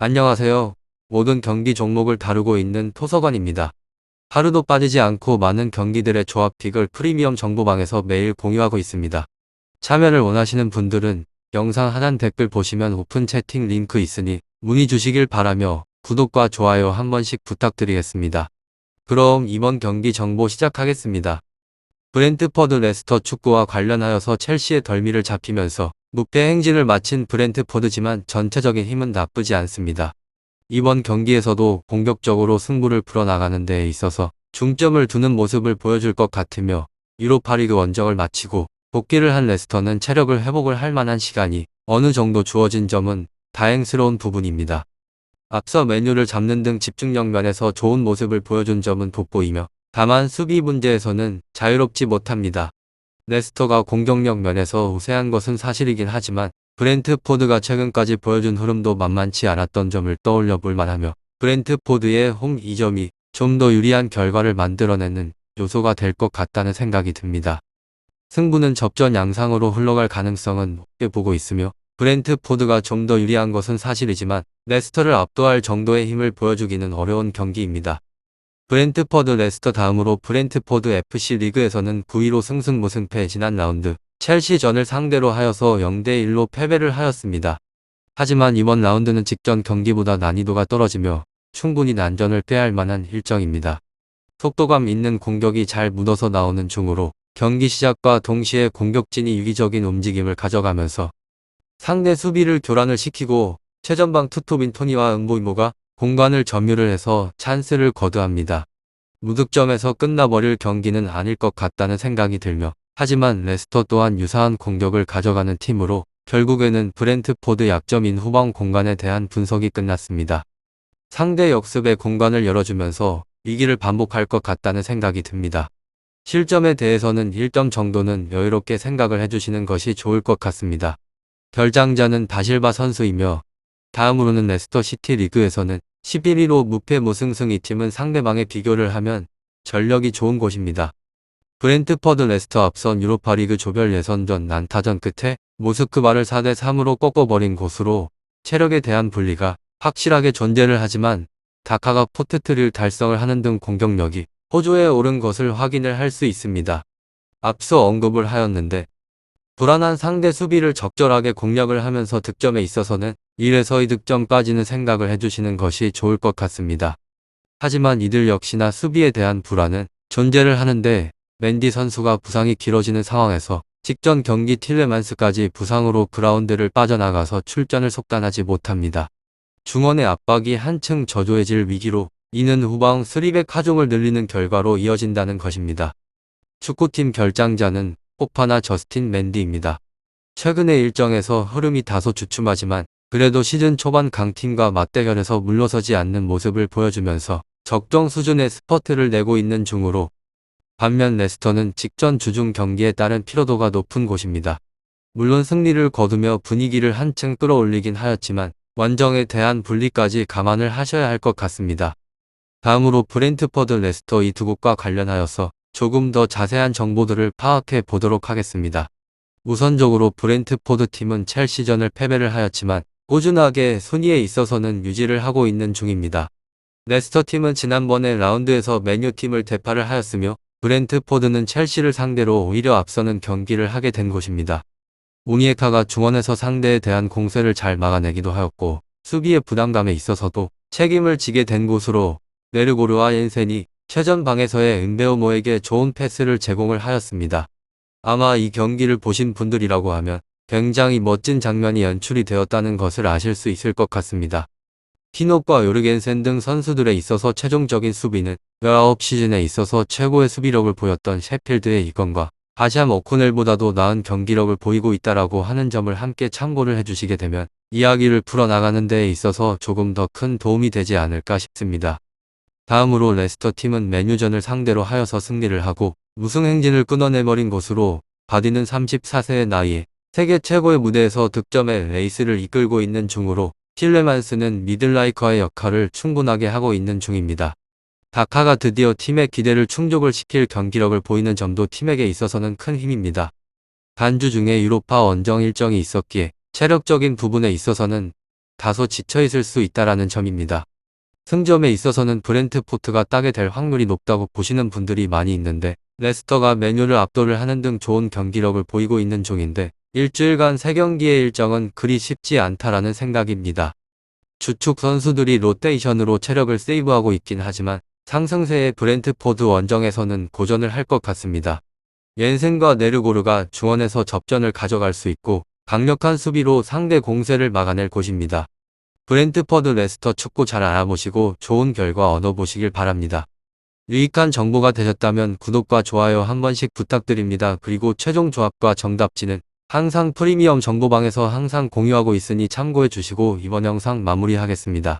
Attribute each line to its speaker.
Speaker 1: 안녕하세요. 모든 경기 종목을 다루고 있는 토서관입니다. 하루도 빠지지 않고 많은 경기들의 조합픽을 프리미엄 정보방에서 매일 공유하고 있습니다. 참여를 원하시는 분들은 영상 하단 댓글 보시면 오픈 채팅 링크 있으니 문의 주시길 바라며 구독과 좋아요 한 번씩 부탁드리겠습니다. 그럼 이번 경기 정보 시작하겠습니다. 브렌트퍼드 레스터 축구와 관련하여서 첼시의 덜미를 잡히면서 무패 행진을 마친 브렌트퍼드지만 전체적인 힘은 나쁘지 않습니다. 이번 경기에서도 공격적으로 승부를 풀어나가는 데에 있어서 중점을 두는 모습을 보여줄 것 같으며 유로파리그 원정을 마치고 복귀를 한 레스터는 체력을 회복을 할 만한 시간이 어느 정도 주어진 점은 다행스러운 부분입니다. 앞서 메뉴를 잡는 등 집중력 면에서 좋은 모습을 보여준 점은 돋보이며 다만 수비 문제에서는 자유롭지 못합니다. 레스터가 공격력 면에서 우세한 것은 사실이긴 하지만 브렌트포드가 최근까지 보여준 흐름도 만만치 않았던 점을 떠올려 볼 만하며 브렌트포드의 홈 2점이 좀 더 유리한 결과를 만들어내는 요소가 될 것 같다는 생각이 듭니다. 승부는 접전 양상으로 흘러갈 가능성은 높게 보고 있으며 브렌트포드가 좀 더 유리한 것은 사실이지만 레스터를 압도할 정도의 힘을 보여주기는 어려운 경기입니다. 브렌트퍼드 레스터 다음으로 브렌트포드 FC 리그에서는 9위로 승승무승패 지난 라운드 첼시전을 상대로 하여서 0대1로 패배를 하였습니다. 하지만 이번 라운드는 직전 경기보다 난이도가 떨어지며 충분히 난전을 꾀할 만한 일정입니다. 속도감 있는 공격이 잘 묻어서 나오는 중으로 경기 시작과 동시에 공격진이 유기적인 움직임을 가져가면서 상대 수비를 교란을 시키고 최전방 투톱인 토니와 은보이모가 공간을 점유를 해서 찬스를 거두합니다. 무득점에서 끝나버릴 경기는 아닐 것 같다는 생각이 들며 하지만 레스터 또한 유사한 공격을 가져가는 팀으로 결국에는 브렌트포드 약점인 후방 공간에 대한 분석이 끝났습니다. 상대 역습의 공간을 열어주면서 위기를 반복할 것 같다는 생각이 듭니다. 실점에 대해서는 1점 정도는 여유롭게 생각을 해주시는 것이 좋을 것 같습니다. 결장자는 다실바 선수이며 다음으로는 레스터 시티 리그에서는 11위로 무패 무승승. 이 팀은 상대방에 비교를 하면 전력이 좋은 곳입니다. 브렌트퍼드 레스터 앞선 유로파리그 조별 예선전 난타전 끝에 모스크바를 4대3으로 꺾어버린 곳으로 체력에 대한 분리가 확실하게 존재를 하지만 다카가 포트트릴 달성을 하는 등 공격력이 호조에 오른 것을 확인을 할 수 있습니다. 앞서 언급을 하였는데 불안한 상대 수비를 적절하게 공략을 하면서 득점에 있어서는 1에서 2득점까지는 생각을 해주시는 것이 좋을 것 같습니다. 하지만 이들 역시나 수비에 대한 불안은 존재를 하는데 맨디 선수가 부상이 길어지는 상황에서 직전 경기 틸레만스까지 부상으로 그라운드를 빠져나가서 출전을 속단하지 못합니다. 중원의 압박이 한층 저조해질 위기로 이는 후방 3백 하중을 늘리는 결과로 이어진다는 것입니다. 축구팀 결장자는 포파나 저스틴 맨디입니다. 최근의 일정에서 흐름이 다소 주춤하지만 그래도 시즌 초반 강팀과 맞대결에서 물러서지 않는 모습을 보여주면서 적정 수준의 스퍼트를 내고 있는 중으로 반면 레스터는 직전 주중 경기에 따른 피로도가 높은 곳입니다. 물론 승리를 거두며 분위기를 한층 끌어올리긴 하였지만 원정에 대한 분리까지 감안을 하셔야 할 것 같습니다. 다음으로 브렌트퍼드 레스터 이 두 곳과 관련하여서 조금 더 자세한 정보들을 파악해 보도록 하겠습니다. 우선적으로 브렌트포드 팀은 첼시전을 패배를 하였지만 꾸준하게 순위에 있어서는 유지를 하고 있는 중입니다. 레스터 팀은 지난번에 라운드에서 맨유 팀을 대파를 하였으며 브렌트포드는 첼시를 상대로 오히려 앞서는 경기를 하게 된 곳입니다. 오니에카가 중원에서 상대에 대한 공세를 잘 막아내기도 하였고 수비의 부담감에 있어서도 책임을 지게 된 곳으로 네르고르와 옌센이 최전방에서의 은베오모에게 좋은 패스를 제공을 하였습니다. 아마 이 경기를 보신 분들이라고 하면 굉장히 멋진 장면이 연출이 되었다는 것을 아실 수 있을 것 같습니다. 키노과 요르겐센 등 선수들에 있어서 최종적인 수비는 19시즌에 있어서 최고의 수비력을 보였던 셰필드의 이건과 바샴 오코넬보다도 나은 경기력을 보이고 있다라고 하는 점을 함께 참고를 해주시게 되면 이야기를 풀어나가는 데에 있어서 조금 더 큰 도움이 되지 않을까 싶습니다. 다음으로 레스터 팀은 맨유전을 상대로 하여서 승리를 하고 무승 행진을 끊어내버린 것으로 바디는 34세의 나이에 세계 최고의 무대에서 득점의 레이스를 이끌고 있는 중으로 틸레만스는 미들라이커의 역할을 충분하게 하고 있는 중입니다. 다카가 드디어 팀의 기대를 충족을 시킬 경기력을 보이는 점도 팀에게 있어서는 큰 힘입니다. 단주 중에 유로파 원정 일정이 있었기에 체력적인 부분에 있어서는 다소 지쳐있을 수 있다라는 점입니다. 승점에 있어서는 브렌트포트가 따게 될 확률이 높다고 보시는 분들이 많이 있는데 레스터가 맨유를 압도를 하는 등 좋은 경기력을 보이고 있는 중인데 일주일간 3경기의 일정은 그리 쉽지 않다라는 생각입니다. 주축 선수들이 로테이션으로 체력을 세이브하고 있긴 하지만 상승세의 브렌트포드 원정에서는 고전을 할 것 같습니다. 옌센과 네르고르가 중원에서 접전을 가져갈 수 있고 강력한 수비로 상대 공세를 막아낼 곳입니다. 브렌트퍼드 레스터 축구 잘 알아보시고 좋은 결과 얻어보시길 바랍니다. 유익한 정보가 되셨다면 구독과 좋아요 한 번씩 부탁드립니다. 그리고 최종 조합과 정답지는 항상 프리미엄 정보방에서 항상 공유하고 있으니 참고해 주시고 이번 영상 마무리하겠습니다.